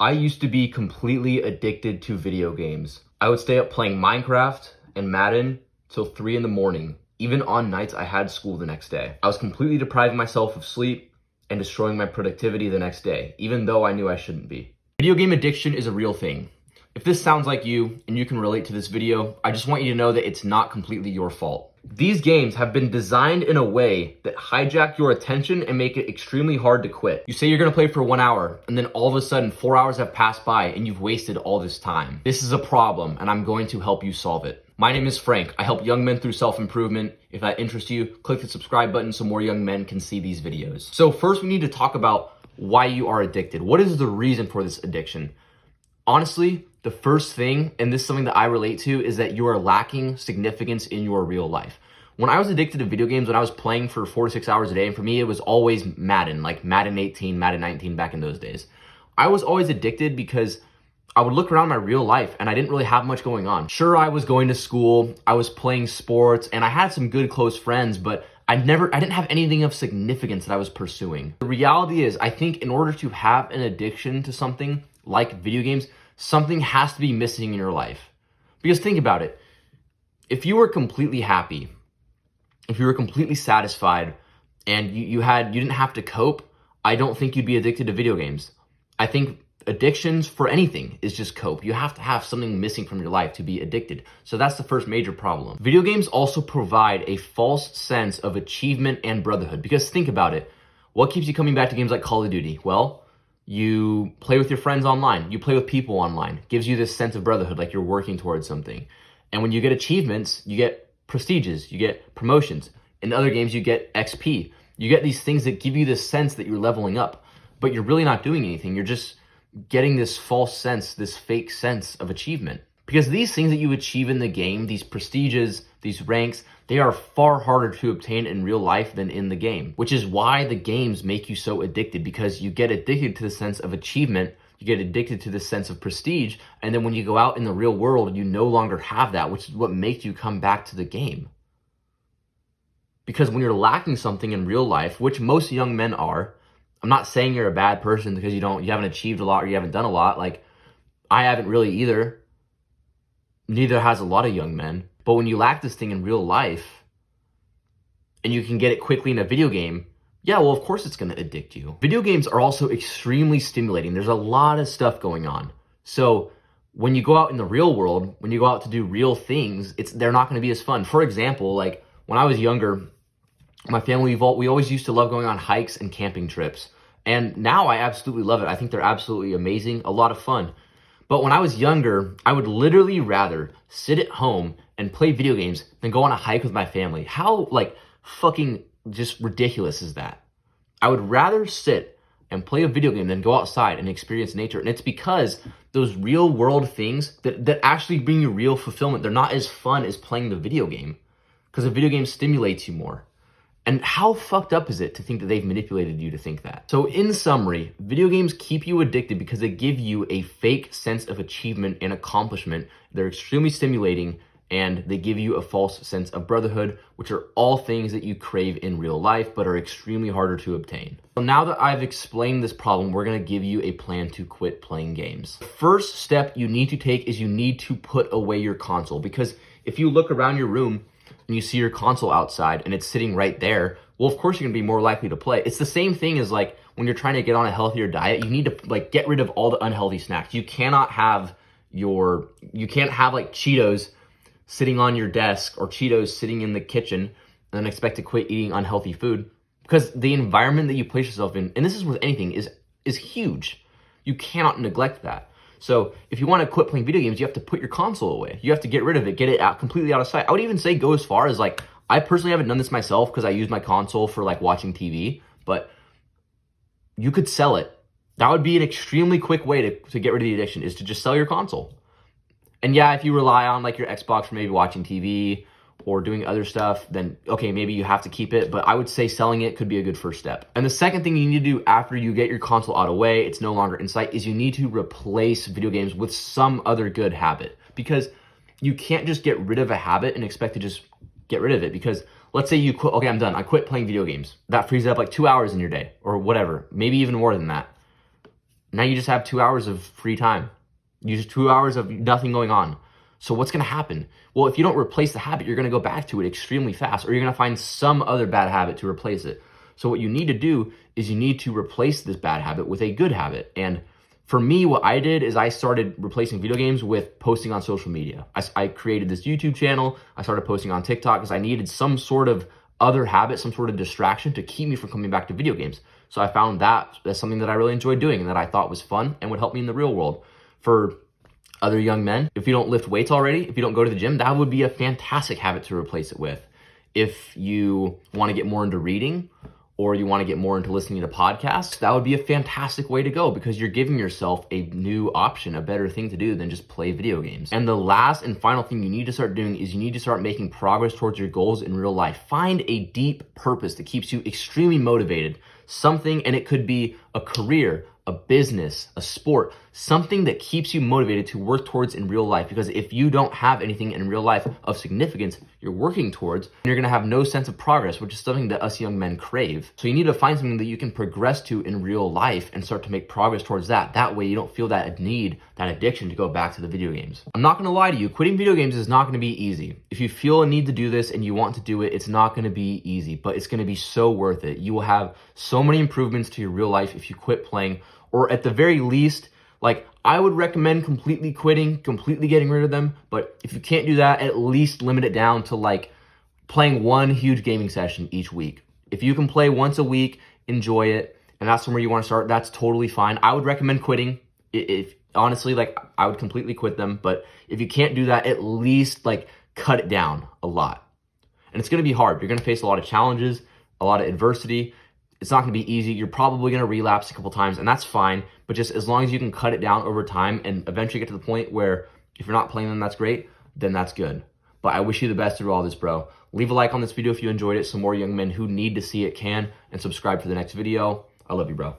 I used to be completely addicted to video games. I would stay up playing Minecraft and Madden till 3 in the morning, even on nights I had school the next day. I was completely depriving myself of sleep and destroying my productivity the next day, even though I knew I shouldn't be. Video game addiction is a real thing. If this sounds like you and you can relate to this video, I just want you to know that it's not completely your fault. These games have been designed in a way that hijack your attention and make it extremely hard to quit. You say you're gonna play for 1 hour, and then all of a sudden 4 hours have passed by and you've wasted all this time. This is a problem, and I'm going to help you solve it. My name is Frank. I help young men through self-improvement. If that interests you, click the subscribe button so more young men can see these videos. So first we need to talk about why you are addicted. What is the reason for this addiction? Honestly, the first thing, and this is something that I relate to, is that you are lacking significance in your real life. When I was addicted to video games, when I was playing for 4 to 6 hours a day, and for me, it was always Madden, like Madden 18, Madden 19 back in those days. I was always addicted because I would look around my real life and I didn't really have much going on. Sure, I was going to school, I was playing sports, and I had some good close friends, but I didn't have anything of significance that I was pursuing. The reality is, I think in order to have an addiction to something like video games, something has to be missing in your life. Because think about it. If you were completely happy, if you were completely satisfied, and you didn't have to cope, I don't think you'd be addicted to video games. I think addictions for anything is just cope. You have to have something missing from your life to be addicted. So that's the first major problem. Video games also provide a false sense of achievement and brotherhood. Because think about it. What keeps you coming back to games like Call of Duty? Well, you play with your friends online. You play with people online. It gives you this sense of brotherhood, like you're working towards something. And when you get achievements, you get prestiges, you get promotions. In other games, you get XP. You get these things that give you this sense that you're leveling up, but you're really not doing anything. You're just getting this false sense, this fake sense of achievement. Because these things that you achieve in the game, these prestiges, these ranks, they are far harder to obtain in real life than in the game, which is why the games make you so addicted, because you get addicted to the sense of achievement, you get addicted to the sense of prestige, and then when you go out in the real world, you no longer have that, which is what makes you come back to the game. Because when you're lacking something in real life, which most young men are, I'm not saying you're a bad person because you haven't achieved a lot or you haven't done a lot. Like, I haven't really either. Neither has a lot of young men. But when you lack this thing in real life and you can get it quickly in a video game, yeah, well, of course it's going to addict you. Video games are also extremely stimulating. There's a lot of stuff going on. So when you go out in the real world, when you go out to do real things, they're not going to be as fun. For example, like when I was younger, my family, we always used to love going on hikes and camping trips. And now I absolutely love it. I think they're absolutely amazing, a lot of fun. But when I was younger, I would literally rather sit at home and play video games than go on a hike with my family. How fucking just ridiculous is that? I would rather sit and play a video game than go outside and experience nature. And it's because those real world things that actually bring you real fulfillment, they're not as fun as playing the video game, because the video game stimulates you more. And how fucked up is it to think that they've manipulated you to think that? So in summary, video games keep you addicted because they give you a fake sense of achievement and accomplishment. They're extremely stimulating, and they give you a false sense of brotherhood, which are all things that you crave in real life but are extremely harder to obtain. So now that I've explained this problem, we're gonna give you a plan to quit playing games. The first step you need to take is you need to put away your console, because if you look around your room and you see your console outside and it's sitting right there, well, of course you're gonna be more likely to play. It's the same thing as like when you're trying to get on a healthier diet, you need to get rid of all the unhealthy snacks. You can't have like Cheetos sitting on your desk or Cheetos sitting in the kitchen and then expect to quit eating unhealthy food, because the environment that you place yourself in, and this is with anything, is huge. You cannot neglect that. So if you want to quit playing video games, you have to put your console away. You have to get rid of it, get it out completely out of sight. I would even say go as far as I personally haven't done this myself because I use my console for watching TV, but you could sell it. That would be an extremely quick way to get rid of the addiction, is to just sell your console. And yeah, if you rely on your Xbox for maybe watching TV or doing other stuff, then okay, maybe you have to keep it, but I would say selling it could be a good first step. And the second thing you need to do after you get your console out of the way, it's no longer in sight, is you need to replace video games with some other good habit. Because you can't just get rid of a habit and expect to just get rid of it. Because let's say you quit, okay, I'm done, I quit playing video games. That frees up 2 hours in your day or whatever, maybe even more than that. Now you just have 2 hours of free time. You just 2 hours of nothing going on. So what's going to happen? Well, if you don't replace the habit, you're going to go back to it extremely fast, or you're going to find some other bad habit to replace it. So what you need to do is you need to replace this bad habit with a good habit. And for me, what I did is I started replacing video games with posting on social media. I created this YouTube channel. I started posting on TikTok because I needed some sort of other habit, some sort of distraction to keep me from coming back to video games. So I found that that's something that I really enjoyed doing and that I thought was fun and would help me in the real world. For other young men, if you don't lift weights already, if you don't go to the gym, that would be a fantastic habit to replace it with. If you want to get more into reading, or you want to get more into listening to podcasts, that would be a fantastic way to go because you're giving yourself a new option, a better thing to do than just play video games. And the last and final thing you need to start doing is you need to start making progress towards your goals in real life. Find a deep purpose that keeps you extremely motivated. Something, and it could be a career, a business, a sport, something that keeps you motivated to work towards in real life. Because if you don't have anything in real life of significance you're working towards, you're gonna have no sense of progress, which is something that us young men crave. So you need to find something that you can progress to in real life and start to make progress towards that. That way you don't feel that need, that addiction to go back to the video games. I'm not gonna lie to you, quitting video games is not gonna be easy. If you feel a need to do this and you want to do it, it's not gonna be easy, but it's gonna be so worth it. You will have so many improvements to your real life if you quit playing, or at the very least, like, I would recommend completely quitting, completely getting rid of them. But if you can't do that, at least limit it down to like playing one huge gaming session each week. If you can play once a week, enjoy it, and that's somewhere you want to start, that's totally fine. I would recommend quitting. If honestly, like, I would completely quit them. But if you can't do that, at least like cut it down a lot. And it's going to be hard. You're going to face a lot of challenges, a lot of adversity. It's not going to be easy. You're probably going to relapse a couple times, and that's fine. But just as long as you can cut it down over time and eventually get to the point where if you're not playing them, that's great, then that's good. But I wish you the best through all this, bro. Leave a like on this video if you enjoyed it. Some more young men who need to see it can, and subscribe for the next video. I love you, bro.